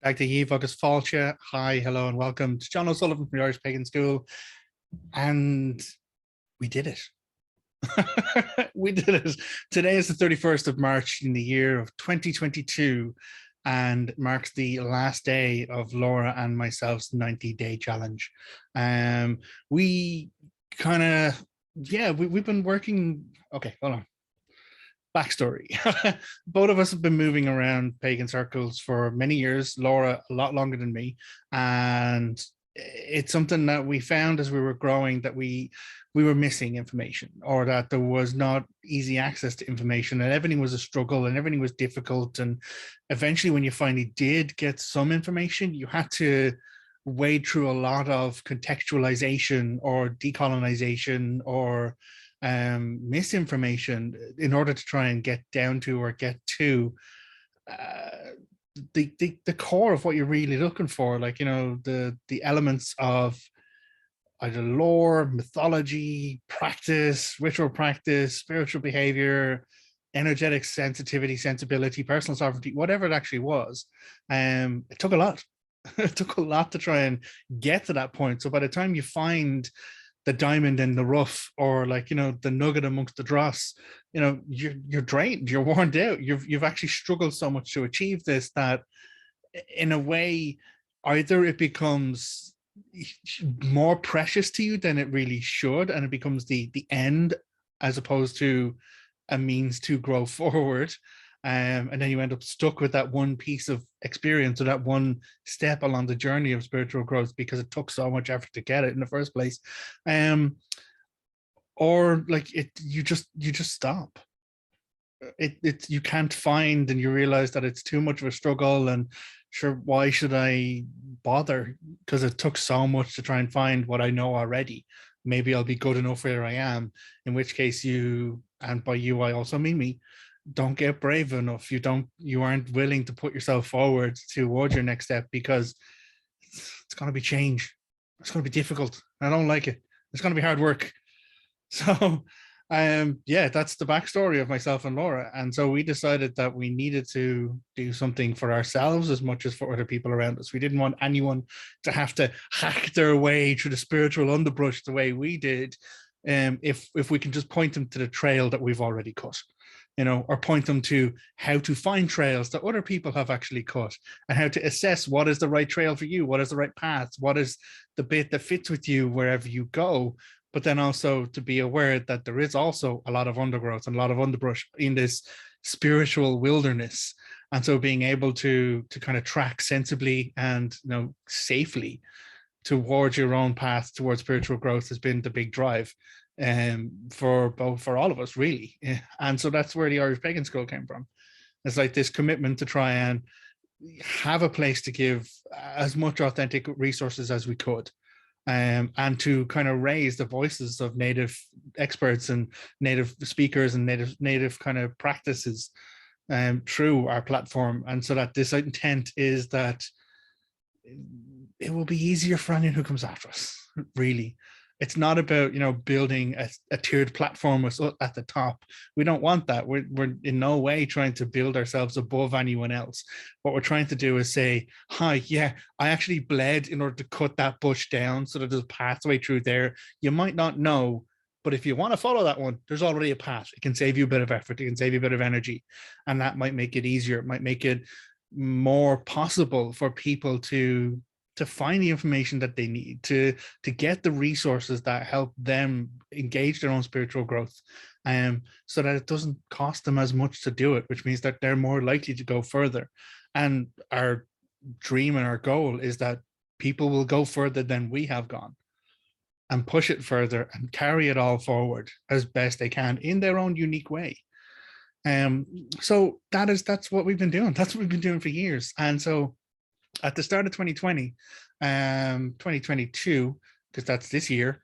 Ag Yves agus Fáilte. Hi, hello, and welcome to John O'Sullivan from the Irish Pagan School. And we did it. We did it. Today is the 31st of March in the year of 2022 and marks the last day of Laura and myself's 90-day challenge. We kind of, we've been working. Okay, hold on. Backstory. Both of us have been moving around pagan circles for many years. Laura a lot longer than me, and it's something that we found as we were growing that we were missing information, or that there was not easy access to information, and everything was a struggle and everything was difficult. And eventually, when you finally did get some information, you had to wade through a lot of contextualization or decolonization or misinformation in order to try and get down to or get to the core of what you're really looking for, like, you know, the elements of either lore, mythology, practice, ritual practice, spiritual behavior, energetic sensitivity, sensibility, personal sovereignty, whatever it actually was. It took a lot. It took a lot to try and get to that point. So by the time you find the diamond in the rough, or, like, you know, the nugget amongst the dross, you know, you're drained, you're worn out, you've actually struggled so much to achieve this that in a way either it becomes more precious to you than it really should, and it becomes the end as opposed to a means to grow forward. And then you end up stuck with that one piece of experience, or that one step along the journey of spiritual growth, because it took so much effort to get it in the first place. Or like you just stop. You can't find, and you realize that it's too much of a struggle, and sure, why should I bother? Because it took so much to try and find what I know already. Maybe I'll be good enough where I am, in which case you, and by you I also mean me, don't get brave enough. You aren't willing to put yourself forward towards your next step, because it's going to be change. It's going to be difficult. I don't like it. It's going to be hard work. So that's the backstory of myself and Laura. And so we decided that we needed to do something for ourselves as much as for other people around us. We didn't want anyone to have to hack their way through the spiritual underbrush the way we did, if we can just point them to the trail that we've already cut, you know, or point them to how to find trails that other people have actually cut, and how to assess what is the right trail for you, what is the right path, what is the bit that fits with you wherever you go. But then also to be aware that there is also a lot of undergrowth and a lot of underbrush in this spiritual wilderness. And so being able to kind of track sensibly and, you know, safely towards your own path towards spiritual growth has been the big drive for all of us, really. And so that's where the Irish Pagan School came from. It's like this commitment to try and have a place to give as much authentic resources as we could, and to kind of raise the voices of native experts and native speakers and native kind of practices through our platform. And so that this intent is that it will be easier for anyone who comes after us, really. It's not about, you know, building a tiered platform at the top. We don't want that. We're in no way trying to build ourselves above anyone else. What we're trying to do is say, hi, yeah, I actually bled in order to cut that bush down so that there's a pathway through there. You might not know, but if you want to follow that one, there's already a path. It can save you a bit of effort. It can save you a bit of energy. And that might make it easier. It might make it more possible for people to find the information that they need, to get the resources that help them engage their own spiritual growth, so that it doesn't cost them as much to do it, which means that they're more likely to go further. And our dream and our goal is that people will go further than we have gone, and push it further and carry it all forward as best they can in their own unique way. So that's what we've been doing. That's what we've been doing for years. And so at the start of 2022, because that's this year,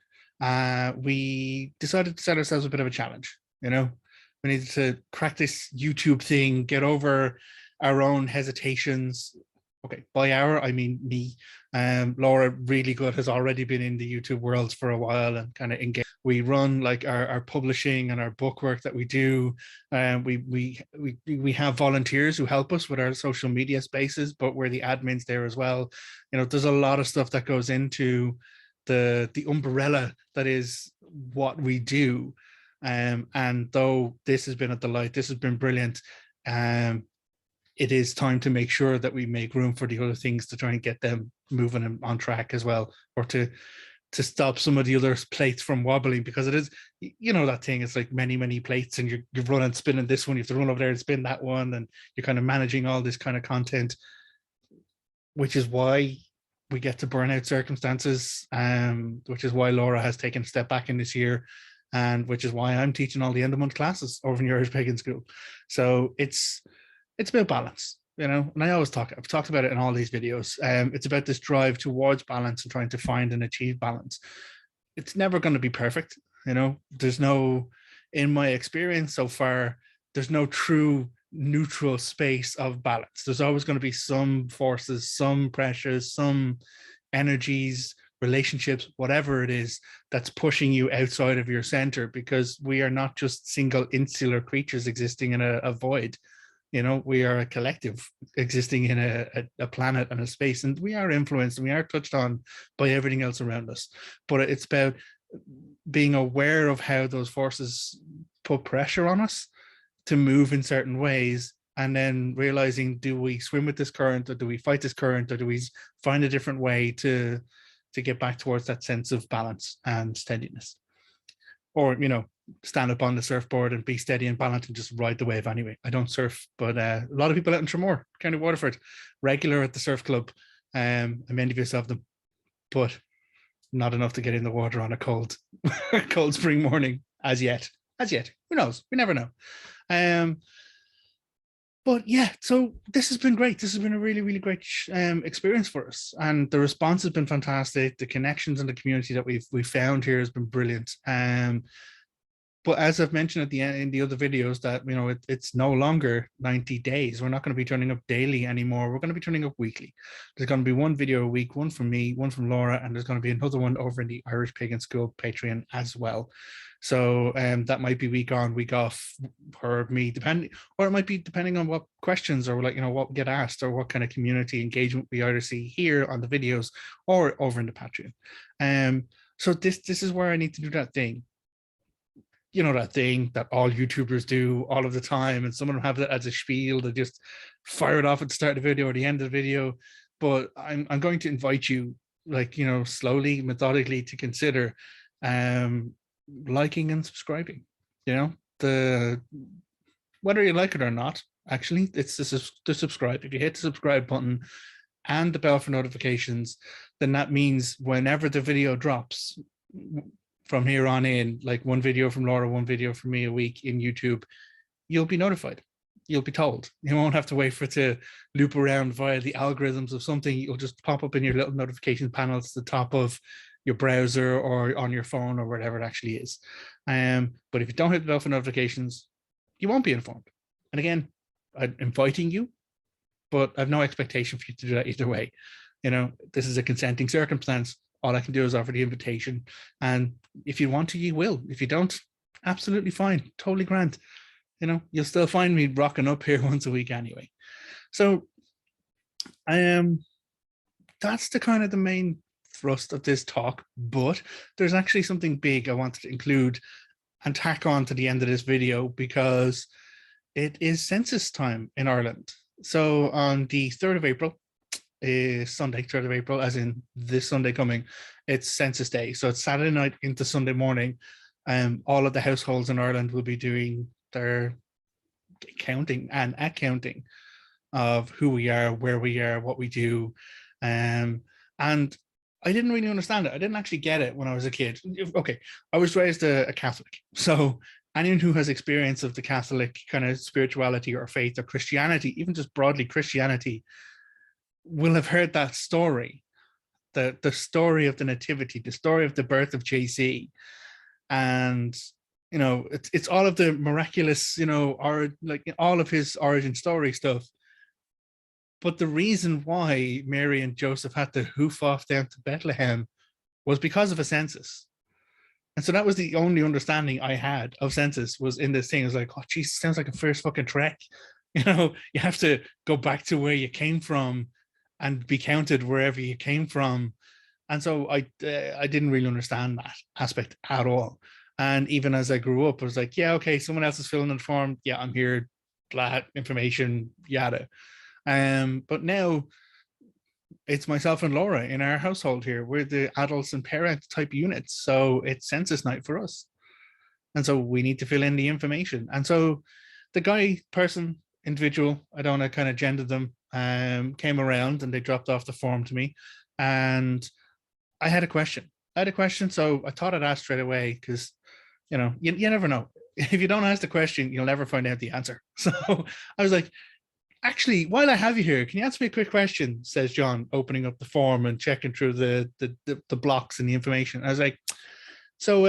we decided to set ourselves a bit of a challenge. You know, we needed to crack this YouTube thing, get over our own hesitations, Okay, by our, I mean me. Laura, really good, has already been in the YouTube world for a while and kind of engaged. We run like our publishing and our book work that we do. We have volunteers who help us with our social media spaces, but we're the admins there as well. You know, there's a lot of stuff that goes into the umbrella that is what we do. And though this has been a delight, this has been brilliant. It is time to make sure that we make room for the other things to try and get them moving on track as well, or to stop some of the other plates from wobbling, because it is, you know, that thing, it's like many plates, and you're running, spinning this one, you have to run over there and spin that one, and you're kind of managing all this kind of content, which is why we get to burnout circumstances, which is why Laura has taken a step back in this year, and which is why I'm teaching all the end of month classes over in the Irish Pagan School. So it's about balance, you know, and I've talked about it in all these videos. It's about this drive towards balance and trying to find and achieve balance. It's never going to be perfect, you know. There's no, in my experience so far, there's no true neutral space of balance. There's always going to be some forces, some pressures, some energies, relationships, whatever it is, that's pushing you outside of your center, because we are not just single insular creatures existing in a void. You know, we are a collective existing in a planet and a space, and we are influenced and we are touched on by everything else around us. But it's about being aware of how those forces put pressure on us to move in certain ways, and then realizing, do we swim with this current, or do we fight this current, or do we find a different way to get back towards that sense of balance and steadiness? Or, you know, stand up on the surfboard and be steady and balanced and just ride the wave anyway. I don't surf, but a lot of people out in Tramore, County Waterford, regular at the surf club. I'm envious of them, but not enough to get in the water on a cold spring morning as yet. Who knows? We never know. But yeah, so this has been great. This has been a really great experience for us, and the response has been fantastic. The connections and the community that we've found here has been brilliant. But as I've mentioned at the end in the other videos, that, you know, it's no longer 90 days. We're not going to be turning up daily anymore. We're going to be turning up weekly. There's going to be one video a week, one from me, one from Laura, and there's going to be another one over in the Irish Pagan School Patreon as well. So that might be week on, week off for me, depending, or it might be depending on what questions, or, like, you know, what we get asked, or what kind of community engagement we either see here on the videos or over in the Patreon. So this is where I need to do that thing. You know, that thing that all YouTubers do all of the time, and some of them have that as a spiel. They just fire it off at the start of the video or the end of the video. But I'm going to invite you, like, you know, slowly, methodically, to consider liking and subscribing. You know, whether you like it or not, actually, it's the subscribe. If you hit the subscribe button and the bell for notifications, then that means whenever the video drops from here on in, like one video from Laura, one video from me a week in YouTube, you'll be notified. You'll be told. You won't have to wait for it to loop around via the algorithms of something. You'll just pop up in your little notification panels at the top of your browser or on your phone or whatever it actually is. But if you don't hit the bell for notifications, you won't be informed. And again, I'm inviting you, but I have no expectation for you to do that either way. You know, this is a consenting circumstance. All I can do is offer the invitation. And if you want to, you will. If you don't, absolutely fine. Totally grand. You know, you'll still find me rocking up here once a week anyway. So that's the kind of the main thrust of this talk. But there's actually something big I wanted to include and tack on to the end of this video, because it is census time in Ireland. So on the 3rd of April, is Sunday, 3rd of April, as in this Sunday coming, it's census day. So it's Saturday night into Sunday morning. All of the households in Ireland will be doing their counting and accounting of who we are, where we are, what we do. And I didn't really understand it. I didn't actually get it when I was a kid. Okay, I was raised a Catholic. So anyone who has experience of the Catholic kind of spirituality or faith or Christianity, even just broadly Christianity, will have heard that story, the story of the nativity, the story of the birth of JC. And, you know, it's all of the miraculous, you know, or like all of his origin story stuff. But the reason why Mary and Joseph had to hoof off down to Bethlehem was because of a census. And so that was the only understanding I had of census, was in this thing. It was like, oh, geez, sounds like a first fucking trek. You know, you have to go back to where you came from and be counted wherever you came from. And so I didn't really understand that aspect at all. And even as I grew up, I was like, yeah, okay, someone else is filling in the form. Yeah, I'm here, blah, information, yada. But now it's myself and Laura in our household here. We're the adults and parent type units. So it's census night for us. And so we need to fill in the information. And so the guy, person, individual, I don't want to kind of gender them, came around and they dropped off the form to me. And I had a question. So I thought I'd ask straight away because, you know, you never know. If you don't ask the question, you'll never find out the answer. So I was like, actually, while I have you here, can you answer me a quick question? Says John, opening up the form and checking through the blocks and the information. I was like, so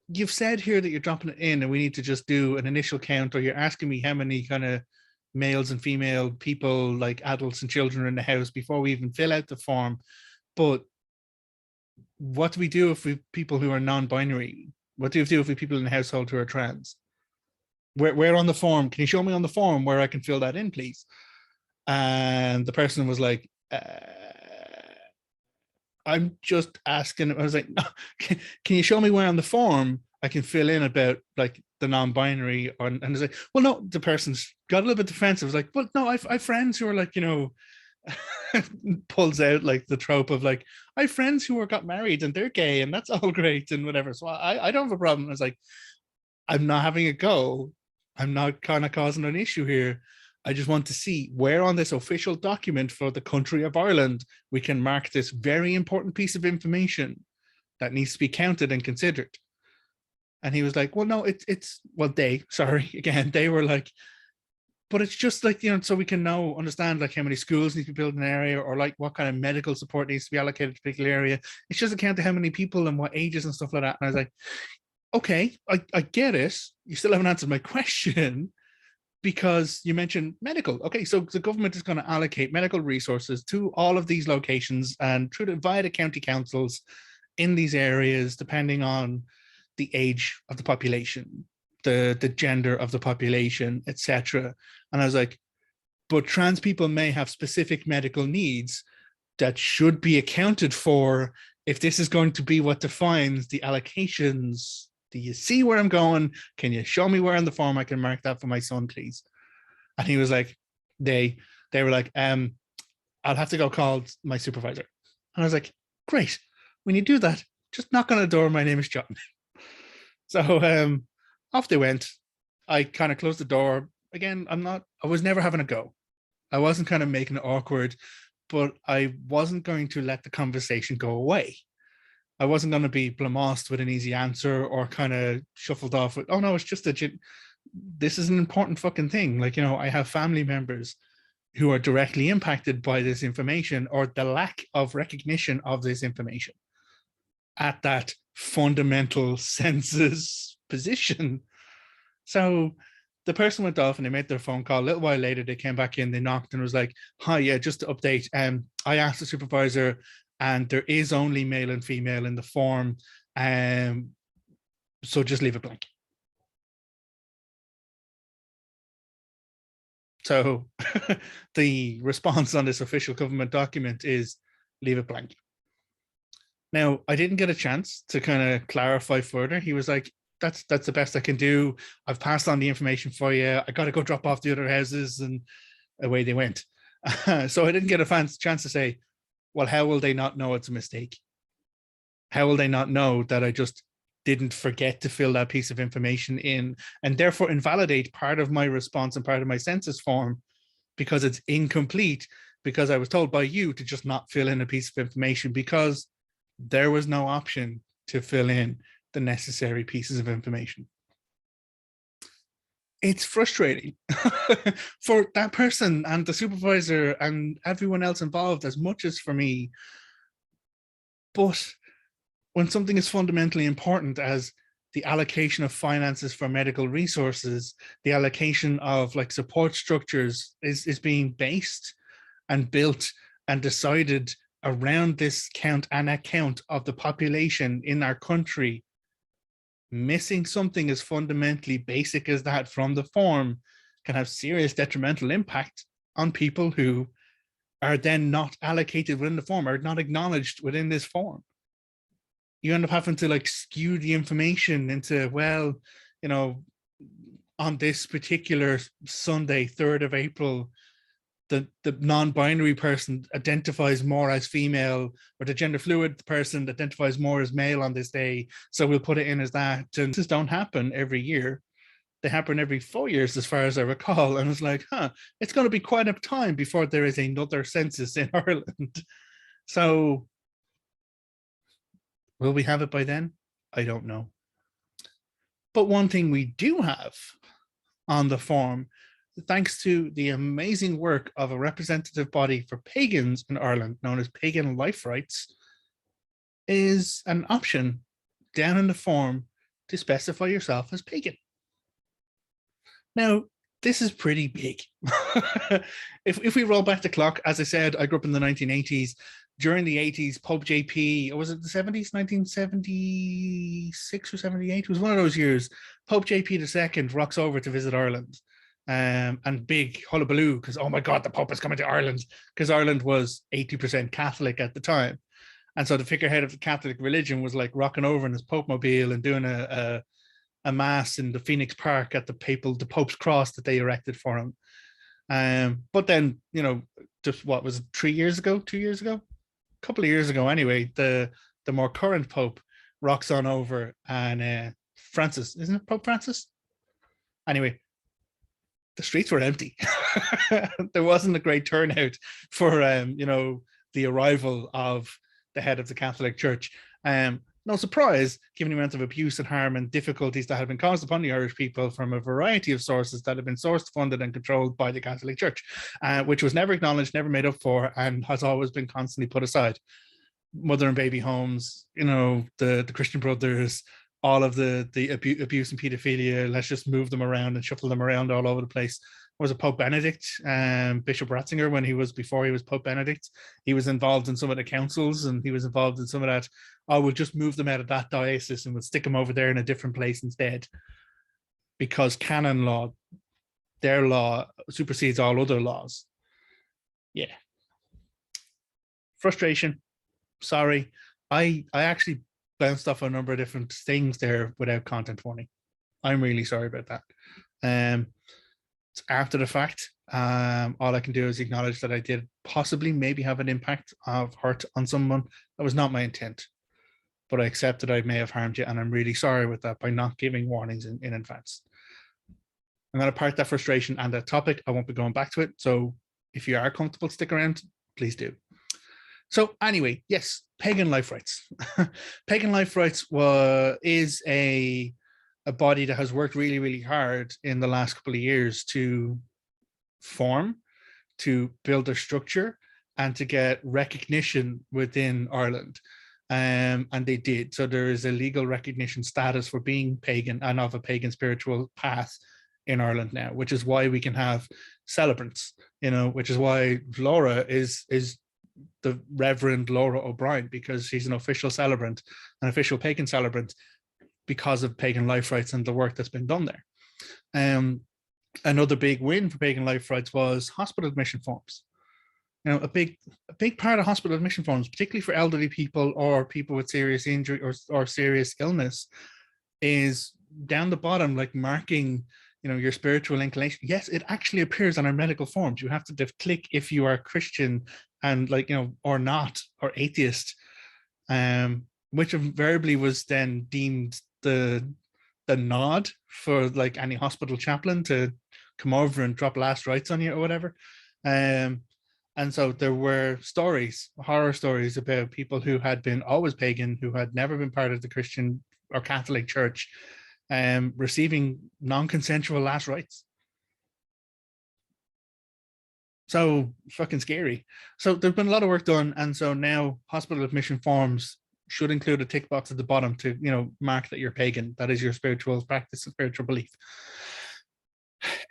you've said here that you're dropping it in and we need to just do an initial count, or you're asking me how many kind of males and female people, like adults and children, are in the house before we even fill out the form. But what do we do if we people who are non-binary? What do we do if we people in the household who are trans? Where on the form? Can you show me on the form where I can fill that in, please? And the person was like, I'm just asking. I was like, no, can you show me where on the form I can fill in about like the non-binary? And it's like, well, no, the person's got a little bit defensive. I was like, well, no, I've friends who are like, you know, pulls out like the trope of like, I have friends who are got married and they're gay and that's all great and whatever. So I don't have a problem. I was like, I'm not having a go. I'm not kind of causing an issue here. I just want to see where on this official document for the country of Ireland we can mark this very important piece of information that needs to be counted and considered. And he was like, well, no, they were like, but it's just like, you know, so we can understand like how many schools need to be built in an area, or like what kind of medical support needs to be allocated to a particular area. It's just a count of how many people and what ages and stuff like that. And I was like, okay, I get it. You still haven't answered my question, because you mentioned medical. Okay, so the government is going to allocate medical resources to all of these locations and via the county councils in these areas, depending on the age of the population, the gender of the population, etc. And I was like, but trans people may have specific medical needs that should be accounted for if this is going to be what defines the allocations. Do you see where I'm going? Can you show me where on the form I can mark that for my son, please? And he was like, they were like, I'll have to go call my supervisor. And I was like, great. When you do that, just knock on the door. My name is John. So off they went. I kind of closed the door. Again, I was never having a go. I wasn't kind of making it awkward, but I wasn't going to let the conversation go away. I wasn't going to be blamassed with an easy answer or kind of shuffled off with, oh no, it's just this is an important fucking thing. Like, you know, I have family members who are directly impacted by this information or the lack of recognition of this information at that fundamental census position. So the person went off and they made their phone call. A little while later, they came back in, they knocked and was like, hi, yeah, just to update. I asked the supervisor, and there is only male and female in the form. So just leave it blank. So the response on this official government document is leave it blank. Now, I didn't get a chance to kind of clarify further. He was like, that's the best I can do. I've passed on the information for you. I got to go drop off the other houses, and away they went. So I didn't get a chance to say, well, how will they not know it's a mistake? How will they not know that I just didn't forget to fill that piece of information in, and therefore invalidate part of my response and part of my census form because it's incomplete, because I was told by you to just not fill in a piece of information because there was no option to fill in the necessary pieces of information. It's frustrating for that person and the supervisor and everyone else involved as much as for me. But when something is fundamentally important as the allocation of finances for medical resources, the allocation of like support structures is being based and built and decided around this count and account of the population in our country, missing something as fundamentally basic as that from the form can have serious detrimental impact on people who are then not allocated within the form, or not acknowledged within this form. You end up having to like skew the information into, well, you know, on this particular Sunday, 3rd of April, the non-binary person identifies more as female, or the gender fluid person identifies more as male on this day, so we'll put it in as that. And this don't happen every year. They happen every 4 years, as far as I recall. And it's like, it's going to be quite a time before there is another census in Ireland. So will we have it by then? I don't know. But one thing we do have on the form, thanks to the amazing work of a representative body for pagans in Ireland known as Pagan Life Rites, is an option down in the form to specify yourself as pagan. Now, this is pretty big. if we roll back the clock, as I said, I grew up in the 1980s. During the 80s, Pope JP, or was it the 70s, 1976 or 78? It was one of those years. Pope JP II rocks over to visit Ireland. And big hullabaloo, because, oh my God, the Pope is coming to Ireland, because Ireland was 80% Catholic at the time. And so the figurehead of the Catholic religion was like rocking over in his Pope mobile and doing a mass in the Phoenix Park at the Pope's cross that they erected for him. But then, you know, just what was it, 3 years ago, 2 years ago? A couple of years ago anyway, the more current Pope rocks on over, and Francis, isn't it Pope Francis? Anyway, the streets were empty. There wasn't a great turnout for, you know, the arrival of the head of the Catholic Church. No surprise, given the amount of abuse and harm and difficulties that have been caused upon the Irish people from a variety of sources that have been sourced, funded, and controlled by the Catholic Church, which was never acknowledged, never made up for, and has always been constantly put aside. Mother and baby homes, you know, the Christian Brothers, all of the abuse and pedophilia. Let's just move them around and shuffle them around all over the place. Was it Pope Benedict, Bishop Ratzinger, before he was Pope Benedict, he was involved in some of the councils, and he was involved in some of that. I would just move them out of that diocese and would stick them over there in a different place instead, because canon law, their law, supersedes all other laws. Yeah. Frustration. Sorry. I actually bounced off a number of different things there without content warning. I'm really sorry about that. After the fact, all I can do is acknowledge that I did possibly maybe have an impact of hurt on someone. That was not my intent, but I accept that I may have harmed you, and I'm really sorry with that by not giving warnings in advance. I'm going to park that frustration and that topic. I won't be going back to it. So if you are comfortable, stick around, please do. So anyway, yes, Pagan Life Rites. Pagan Life Rites is a body that has worked really, really hard in the last couple of years to form, to build a structure, and to get recognition within Ireland. And they did. So there is a legal recognition status for being pagan and of a pagan spiritual path in Ireland now, which is why we can have celebrants, you know, which is why Laura is the Reverend Laura O'Brien, because she's an official celebrant, an official pagan celebrant, because of Pagan Life Rites and the work that's been done there. Another big win for Pagan Life Rites was hospital admission forms. You know, a big part of hospital admission forms, particularly for elderly people or people with serious injury or serious illness, is down the bottom, like marking, you know, your spiritual inclination. Yes, it actually appears on our medical forms. You have to click if you are Christian and, like, you know, or not, or atheist, which invariably was then deemed the nod for like any hospital chaplain to come over and drop last rites on you or whatever. And so there were stories, horror stories, about people who had been always pagan, who had never been part of the Christian or Catholic Church, receiving non-consensual last rites. So fucking scary. So there's been a lot of work done, and so now hospital admission forms should include a tick box at the bottom to, you know, mark that you're pagan. That is your spiritual practice and spiritual belief.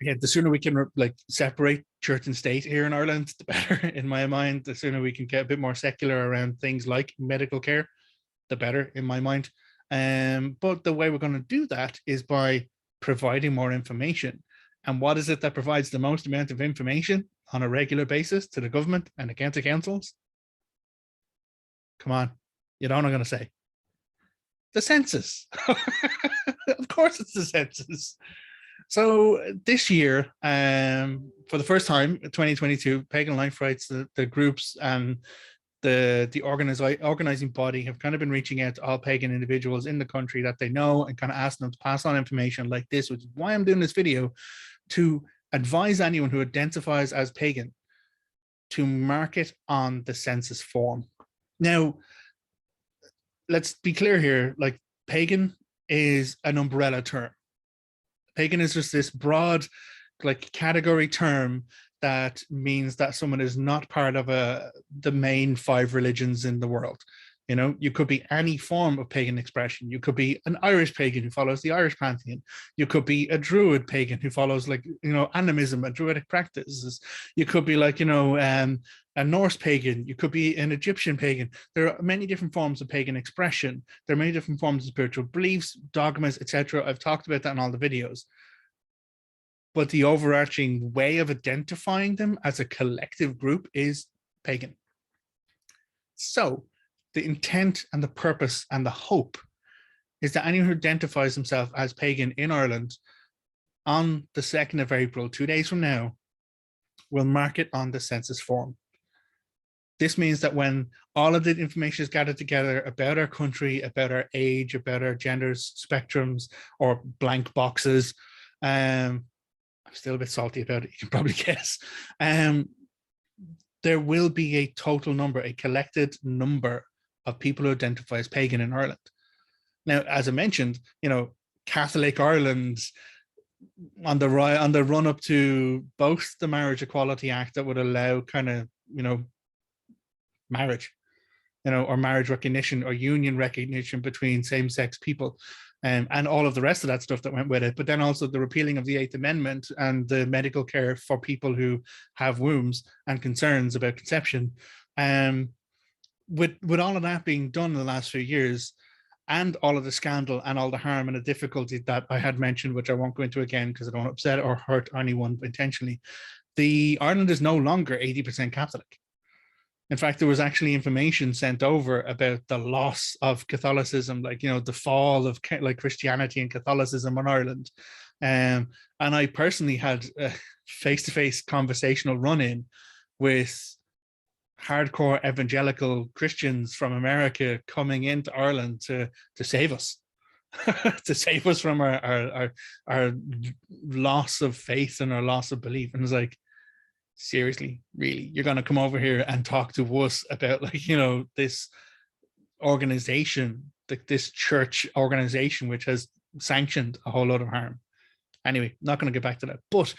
again, the sooner we can like separate church and state here in Ireland, the better. In my mind, the sooner we can get a bit more secular around things like medical care, the better, in my mind. But the way we're going to do that is by providing more information. And what is it that provides the most amount of information on a regular basis to the government and the county councils? Come on, you know what I'm going to say? The census. Of course, it's the census. So this year, for the first time, 2022, Pagan Life Rites, the groups and the organizing body have kind of been reaching out to all pagan individuals in the country that they know and kind of asking them to pass on information like this, which is why I'm doing this video, to advise anyone who identifies as pagan to mark it on the census form. Now, let's be clear here, like pagan is an umbrella term. Pagan is just this broad like category term that means that someone is not part of the main 5 religions in the world. You know, you could be any form of pagan expression. You could be an Irish pagan who follows the Irish pantheon. You could be a Druid pagan who follows, like, you know, animism and Druidic practices. You could be like, you know, a Norse pagan. You could be an Egyptian pagan. There are many different forms of pagan expression. There are many different forms of spiritual beliefs, dogmas, etc. I've talked about that in all the videos. But the overarching way of identifying them as a collective group is pagan. So the intent and the purpose and the hope is that anyone who identifies himself as pagan in Ireland on the 2nd of April, 2 days from now, will mark it on the census form. This means that when all of the information is gathered together about our country, about our age, about our genders, spectrums, or blank boxes, I'm still a bit salty about it, you can probably guess, there will be a total number, a collected number of people who identify as pagan in Ireland. Now, as I mentioned, you know, Catholic Ireland on the run up to both the Marriage Equality Act that would allow kind of, you know, marriage, you know, or marriage recognition or union recognition between same-sex people, and all of the rest of that stuff that went with it. But then also the repealing of the 8th Amendment and the medical care for people who have wombs and concerns about conception. With all of that being done in the last few years, and all of the scandal and all the harm and the difficulty that I had mentioned, which I won't go into again because I don't want to upset or hurt anyone intentionally, the Ireland is no longer 80% Catholic. In fact, there was actually information sent over about the loss of Catholicism, like, you know, the fall of like Christianity and Catholicism in Ireland. And I personally had a face-to-face conversational run-in with hardcore evangelical Christians from America coming into Ireland to save us, to save us from our loss of faith and our loss of belief. And it's like, seriously, really, you're going to come over here and talk to us about, like, you know, this organization, like this church organization, which has sanctioned a whole lot of harm. Anyway, not going to get back to that. But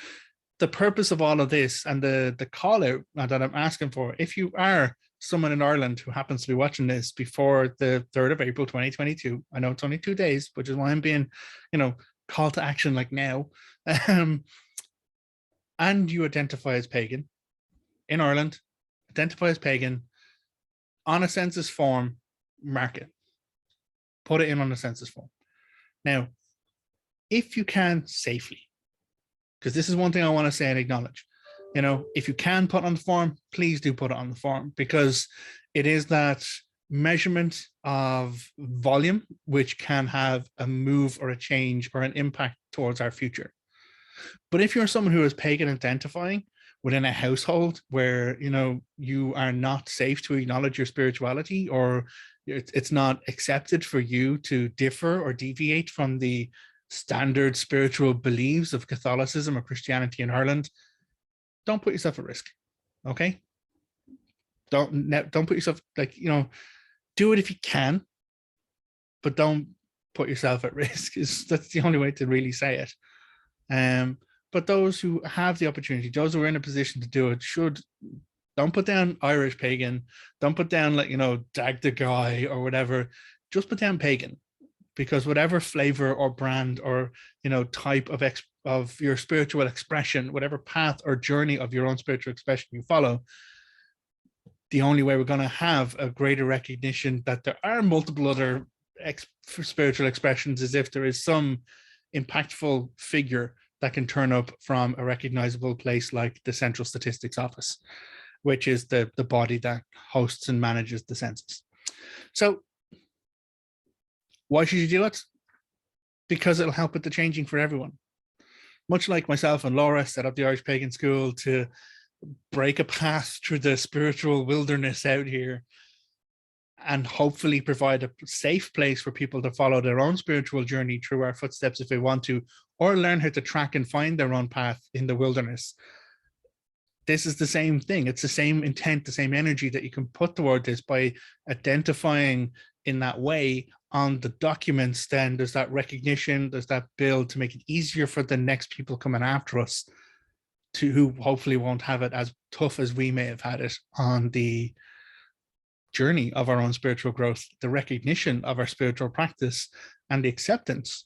the purpose of all of this and the call out that I'm asking for, if you are someone in Ireland who happens to be watching this before the 3rd of April, 2022, I know it's only 2 days, which is why I'm being, you know, call to action like now, and you identify as pagan in Ireland, identify as pagan on a census form, mark it, put it in on a census form. Now, if you can safely, because this is one thing I want to say and acknowledge, you know, if you can put on the form, please do put it on the form, because it is that measurement of volume which can have a move or a change or an impact towards our future. But if you're someone who is pagan identifying within a household where, you know, you are not safe to acknowledge your spirituality, or it's not accepted for you to differ or deviate from the standard spiritual beliefs of Catholicism or Christianity in Ireland, don't put yourself at risk. Okay? Don't put yourself, like, you know, do it if you can, but don't put yourself at risk. That's the only way to really say it. But those who have the opportunity, those who are in a position to do it, don't put down Irish pagan, don't put down, like, you know, dag the guy or whatever, just put down pagan, because whatever flavor or brand or, you know, type of of your spiritual expression, whatever path or journey of your own spiritual expression you follow, the only way we're going to have a greater recognition that there are multiple other spiritual expressions is if there is some impactful figure that can turn up from a recognizable place like the Central Statistics Office, which is the body that hosts and manages the census. So why should you do it? Because it'll help with the changing for everyone. Much like myself and Laura set up the Irish Pagan School to break a path through the spiritual wilderness out here and hopefully provide a safe place for people to follow their own spiritual journey through our footsteps if they want to, or learn how to track and find their own path in the wilderness. This is the same thing. It's the same intent, the same energy that you can put toward this by identifying in that way on the documents. Then there's that recognition, there's that build to make it easier for the next people coming after us, to who hopefully won't have it as tough as we may have had it on the journey of our own spiritual growth, the recognition of our spiritual practice, and the acceptance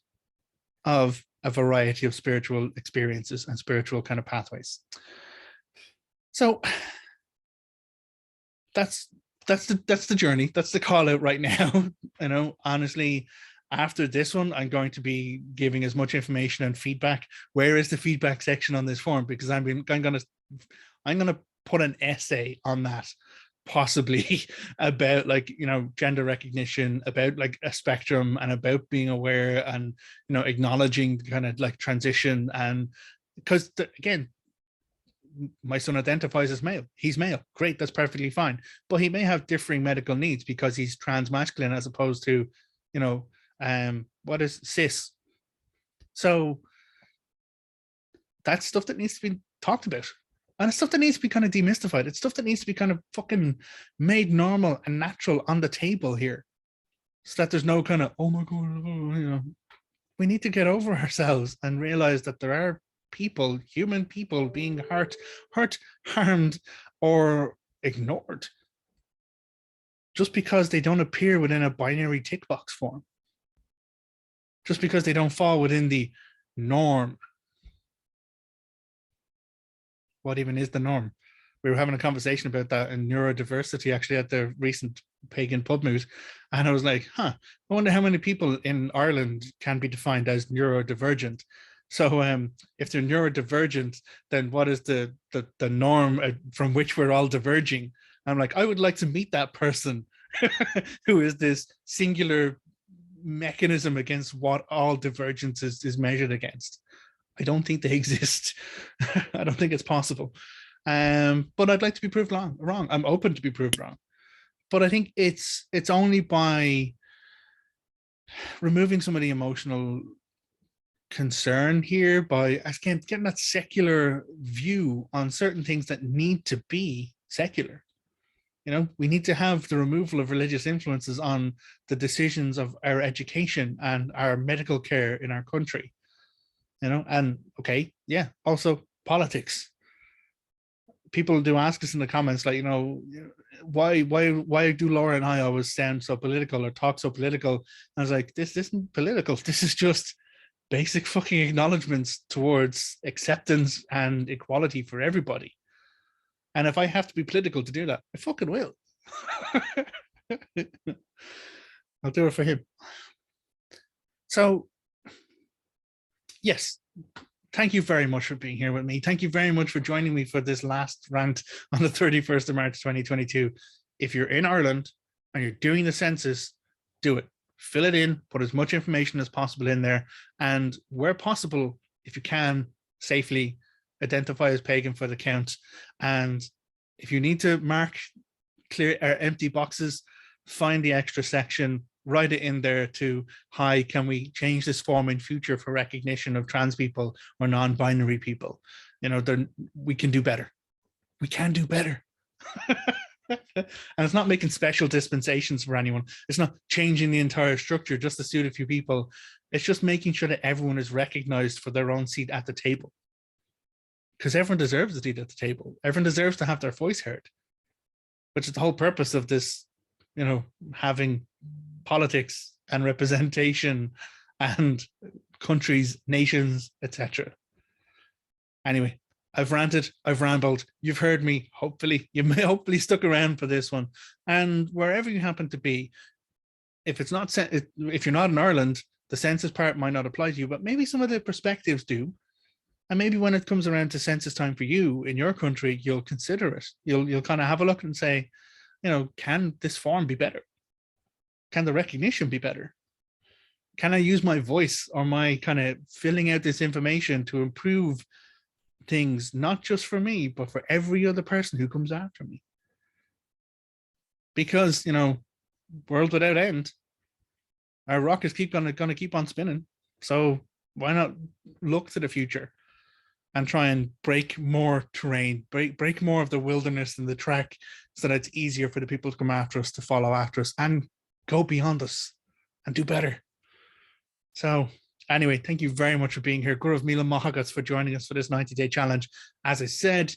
of a variety of spiritual experiences and spiritual kind of pathways. So that's the journey. That's the call out right now. You know, honestly, after this one, I'm going to be giving as much information and feedback. Where is the feedback section on this form? Because I'm gonna put an essay on that, possibly about, like, you know, gender recognition, about like a spectrum, and about being aware and, you know, acknowledging the kind of like transition. And because again, my son identifies as male, he's male, great, that's perfectly fine, but he may have differing medical needs because he's transmasculine as opposed to, you know, what is cis. So that's stuff that needs to be talked about, and it's stuff that needs to be kind of demystified. It's stuff that needs to be kind of fucking made normal and natural on the table here, so that there's no kind of, oh my god, you know. We need to get over ourselves and realize that there are people, human people, being hurt, harmed, or ignored just because they don't appear within a binary tick box form, just because they don't fall within the norm. What even is the norm? We were having a conversation about that in neurodiversity actually at the recent Pagan pub moot, and I was like, I wonder how many people in Ireland can be defined as neurodivergent. So if they're neurodivergent, then what is the norm from which we're all diverging? I'm like, I would like to meet that person who is this singular mechanism against what all divergence is measured against. I don't think they exist. I don't think it's possible. But I'd like to be proved wrong. I'm open to be proved wrong. But I think it's only by removing some of the emotional concern here, by again getting that secular view on certain things that need to be secular. You know, we need to have the removal of religious influences on the decisions of our education and our medical care in our country. You know, and okay, yeah, also politics. People do ask us in the comments, like, you know, why do Laura and I always sound so political or talk so political? And I was like, this isn't political. This is just basic fucking acknowledgements towards acceptance and equality for everybody. And if I have to be political to do that, I fucking will. I'll do it for him. So, yes, thank you very much for being here with me. Thank you very much for joining me for this last rant on the 31st of March, 2022. If you're in Ireland and you're doing the census, do it. Fill it in, put as much information as possible in there. And where possible, if you can, safely identify as pagan for the count. And if you need to mark clear or empty boxes, find the extra section, write it in there to, hi, can we change this form in future for recognition of trans people or non-binary people? You know, we can do better. We can do better. And it's not making special dispensations for anyone. It's not changing the entire structure just to suit a few people. It's just making sure that everyone is recognized for their own seat at the table. Because everyone deserves a seat at the table. Everyone deserves to have their voice heard, which is the whole purpose of this, you know, having politics and representation and countries, nations, etc. Anyway, I've ranted, I've rambled. You've heard me. Hopefully, you may hopefully stuck around for this one. And wherever you happen to be, if it's not if you're not in Ireland, the census part might not apply to you, but maybe some of the perspectives do. And maybe when it comes around to census time for you in your country, you'll consider it. You'll kind of have a look and say, can this form be better? Can the recognition be better? Can I use my voice or my kind of filling out this information to improve things, not just for me, but for every other person who comes after me? Because, world without end, our rockets going to keep on spinning. So why not look to the future and try and break more terrain, break more of the wilderness and the track, so that it's easier for the people to come after us, to follow after us, and go beyond us and do better. So anyway, thank you very much for being here. Gurav Mila Mahagats for joining us for this 90-day challenge. As I said,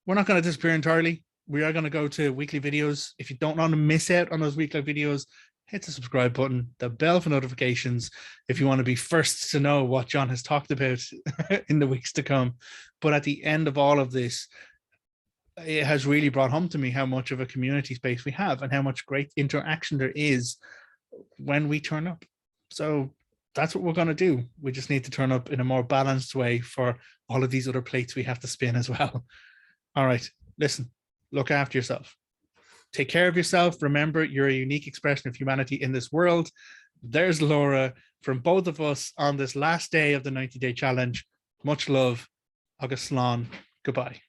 we're not going to disappear entirely. We are going to go to weekly videos. If you don't want to miss out on those weekly videos, hit the subscribe button, the bell for notifications, if you want to be first to know what John has talked about in the weeks to come. But at the end of all of this, it has really brought home to me how much of a community space we have and how much great interaction there is when we turn up. So that's what we're going to do. We just need to turn up in a more balanced way for all of these other plates we have to spin as well. All right, listen, look after yourself. Take care of yourself. Remember, you're a unique expression of humanity in this world. There's Laura from both of us on this last day of the 90-day challenge. Much love. Agus slán. Goodbye.